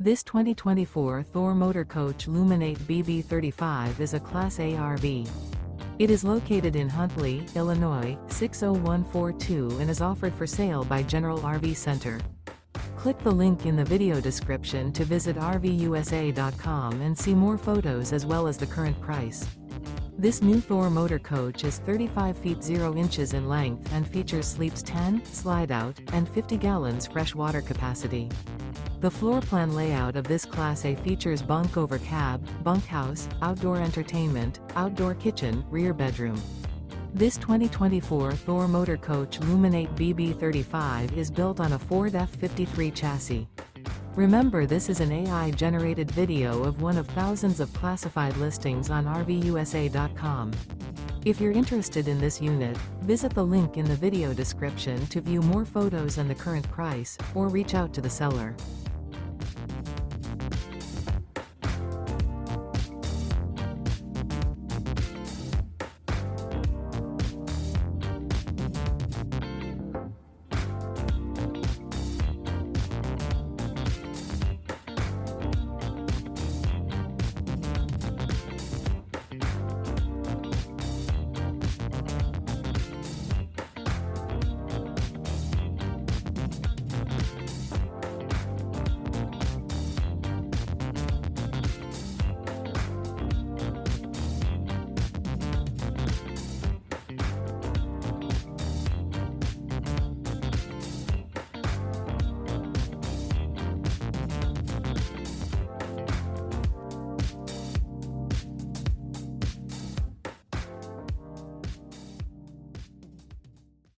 This 2024 Thor Motor Coach Luminate BB35 is a Class A RV. It is located in Huntley, Illinois, 60142 and is offered for sale by General RV Center. Click the link in the video description to visit RVUSA.com and see more photos as well as the current price. This new Thor Motor Coach is 35 feet 0 inches in length and features sleeps 10, slide-out, and 50 gallons fresh water capacity. The floor plan layout of this Class A features bunk over cab, bunkhouse, outdoor entertainment, outdoor kitchen, rear bedroom. This 2024 Thor Motor Coach Luminate BB35 is built on a Ford F53 chassis. Remember, this is an AI-generated video of one of thousands of classified listings on RVUSA.com. If you're interested in this unit, visit the link in the video description to view more photos and the current price, or reach out to the seller.